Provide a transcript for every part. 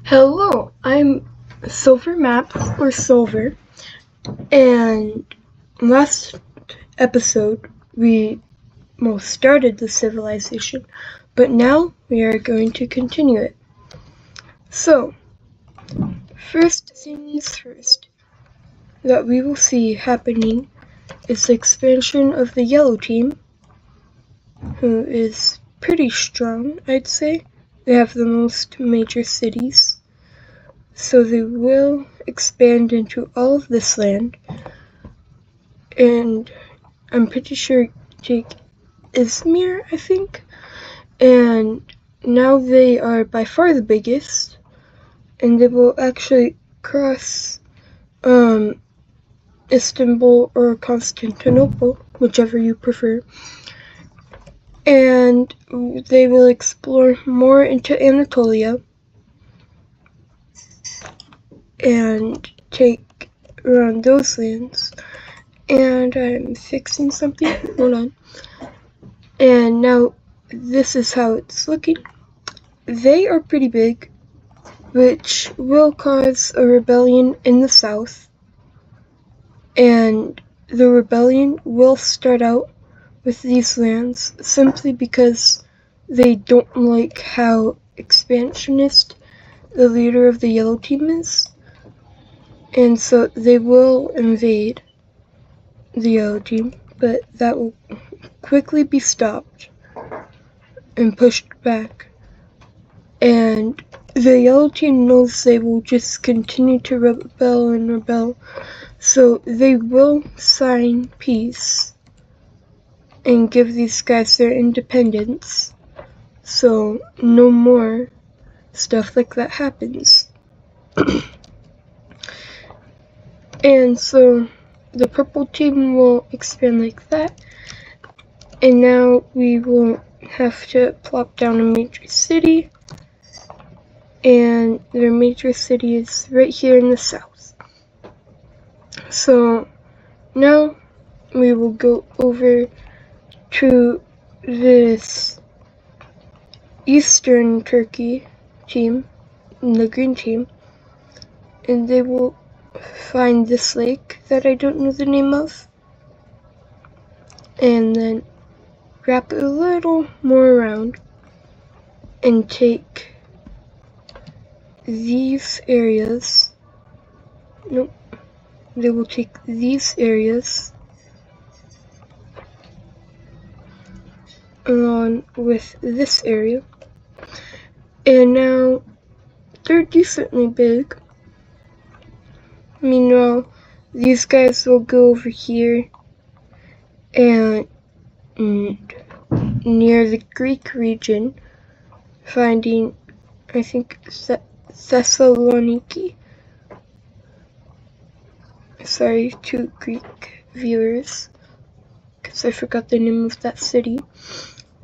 Hello, I'm Silver Maps or Silver, and last episode we started the civilization, but now we are going to continue it. So, first things first that we will see happening is the expansion of the yellow team, who is pretty strong, I'd say. They have the most major cities. So they will expand into all of this land, and I'm pretty sure take Izmir, I think, and now they are by far the biggest, and they will actually cross Istanbul or Constantinople, whichever you prefer, and they will explore more into Anatolia and take around those lands. And I'm fixing something, hold on. And now this is how it's looking. They are pretty big, which will cause a rebellion in the south. And the rebellion will start out with these lands simply because they don't like how expansionist the leader of the yellow team is. And so they will invade the yellow team, but that will quickly be stopped and pushed back. And the yellow team knows they will just continue to rebel and rebel, so they will sign peace and give these guys their independence, so no more stuff like that happens. And so the purple team will expand like that, and now we will have to plop down a major city, and their major city is right here in the south. So now we will go over to this Eastern Turkey team, the green team, and they will find this lake that I don't know the name of, and then wrap it a little more around and take these areas. Nope. They will take these areas along with this area, and now they're decently big. Meanwhile, these guys will go over here and near the Greek region, finding, I think, Thessaloniki. Sorry to Greek viewers, because I forgot the name of that city.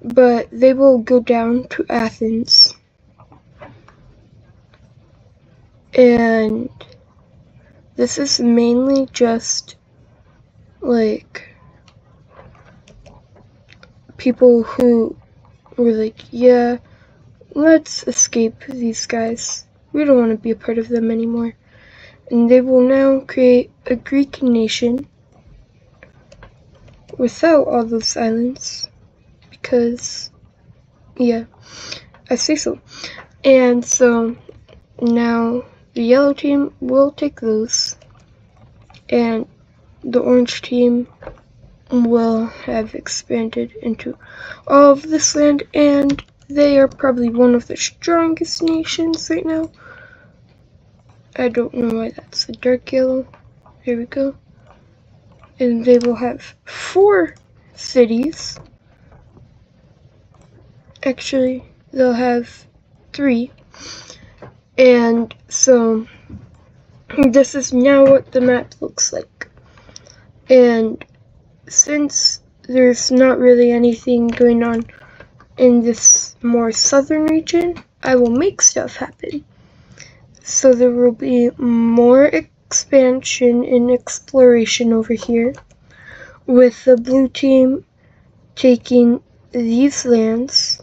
But they will go down to Athens. And this is mainly just like people who were like, yeah, let's escape these guys. We don't want to be a part of them anymore. And they will now create a Greek nation without all those islands. Because, yeah, I say so. And so now the yellow team will take those, and the orange team will have expanded into all of this land, and they are probably one of the strongest nations right now. I don't know why that's a dark yellow. Here we go. And they will have 4 cities. Actually, they'll have 3. And so this is now what the map looks like. And since there's not really anything going on in this more southern region, I will make stuff happen. So there will be more expansion and exploration over here, with the blue team taking these lands.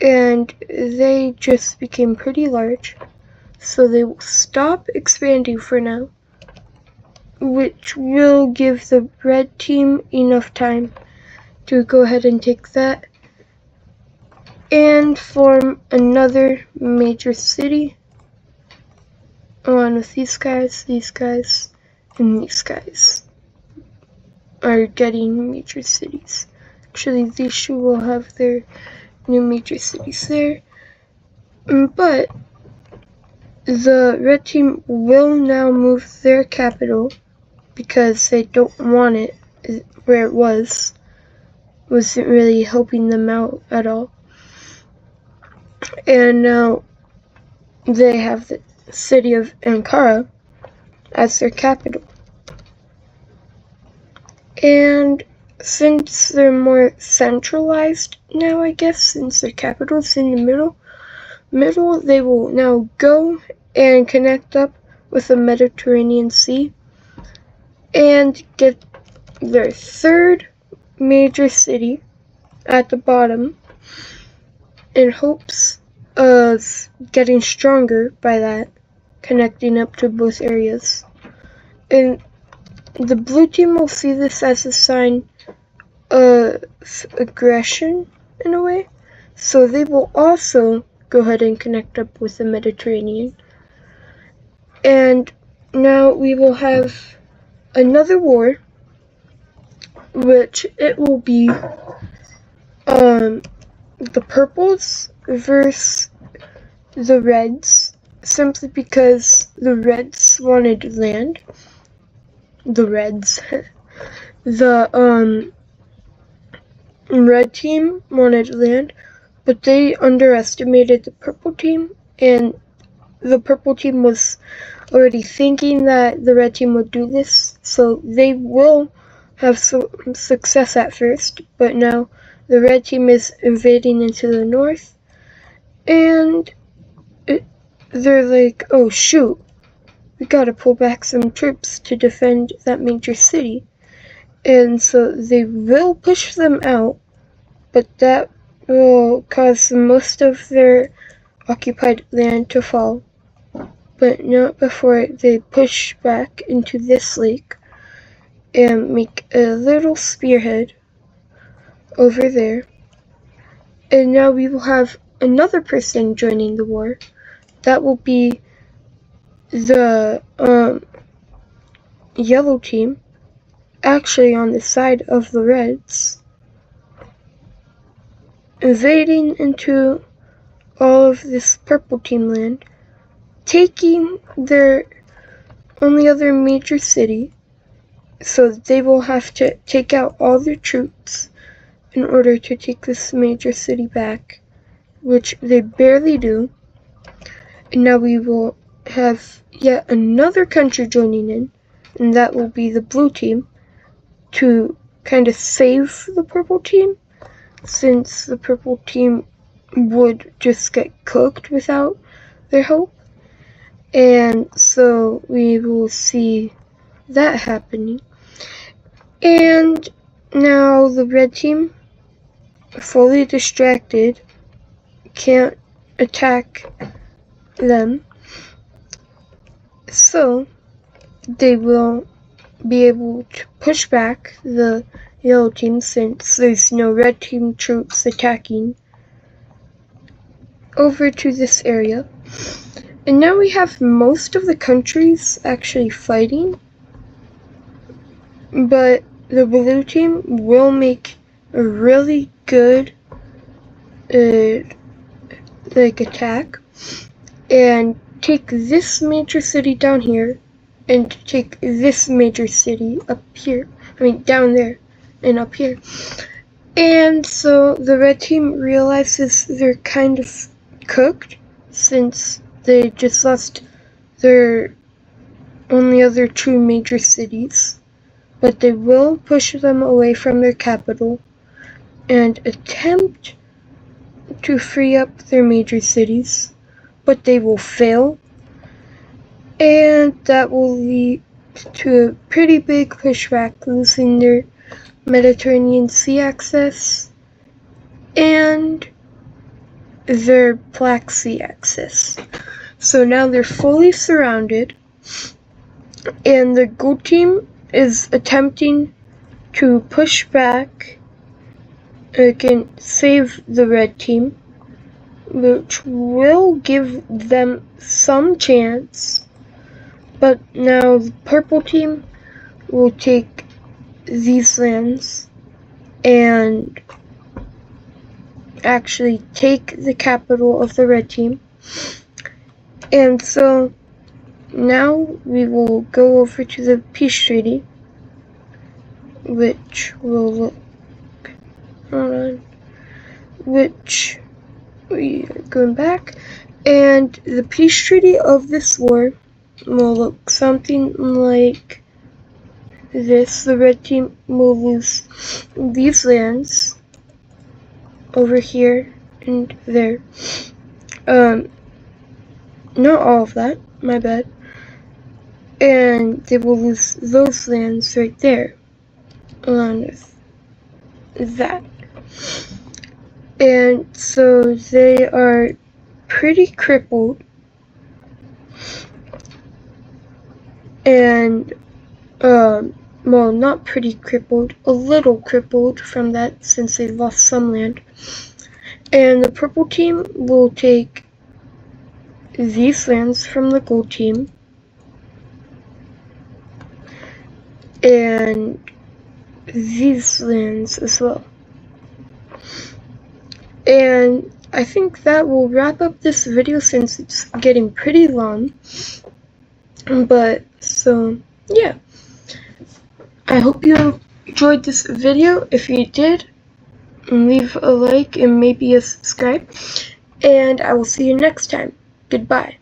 and they just became pretty large, so they will stop expanding for now, which will give the red team enough time to go ahead and take that and form another major city along with these guys, and these guys are getting major cities. Actually, these two will have their new major cities there, but the red team will now move their capital because they don't want it where it wasn't really helping them out at all. And now they have the city of Ankara as their capital. And since they're more centralized now, I guess, since their capital's in the middle, they will now go and connect up with the Mediterranean Sea and get their third major city at the bottom in hopes of getting stronger by that, connecting up to both areas. And the blue team will see this as a sign of aggression in a way, so they will also go ahead and connect up with the Mediterranean. And now we will have another war, which it will be the purples versus the reds, simply because the reds wanted land. The red team wanted land, but they underestimated the purple team, and the purple team was already thinking that the red team would do this, so they will have some success at first, but now the red team is invading into the north, and they're like, oh shoot, we gotta pull back some troops to defend that major city. And so they will push them out, but that will cause most of their occupied land to fall, but not before they push back into this lake and make a little spearhead over there. And now we will have another person joining the war. That will be the yellow team, actually on the side of the reds, invading into all of this purple team land, taking their only other major city, so they will have to take out all their troops in order to take this major city back, which they barely do. And now we will have yet another country joining in, and that will be the blue team, to kind of save the purple team, since the purple team would just get cooked without their help. And so we will see that happening. And now the red team, fully distracted, can't attack them, so they will be able to push back the yellow team since there's no red team troops attacking over to this area. And now we have most of the countries actually fighting, but the blue team will make a really good attack and take this major city down here and take this major city up here. Down there and up here. And so the red team realizes they're kind of cooked since they just lost their only other two major cities, but they will push them away from their capital and attempt to free up their major cities, but they will fail, and that will lead to a pretty big pushback, losing their Mediterranean Sea access, and their black z-axis. So now they're fully surrounded, and the gold team is attempting to push back and save the red team, which will give them some chance. But now the purple team will take these lands and actually take the capital of the red team. And so now we will go over to the peace treaty, which will look, which we are going back, and the peace treaty of this war will look something like this. The red team will lose these lands over here and there. Not all of that, my bad. And they will lose those lands right there, along with that. And so they are pretty crippled. And, well, not pretty crippled, a little crippled from that since they lost some land. And the purple team will take these lands from the gold team, and these lands as well. And I think that will wrap up this video since it's getting pretty long. But so yeah, I hope you enjoyed this video. If you did, leave a like and maybe a subscribe, and I will see you next time. Goodbye.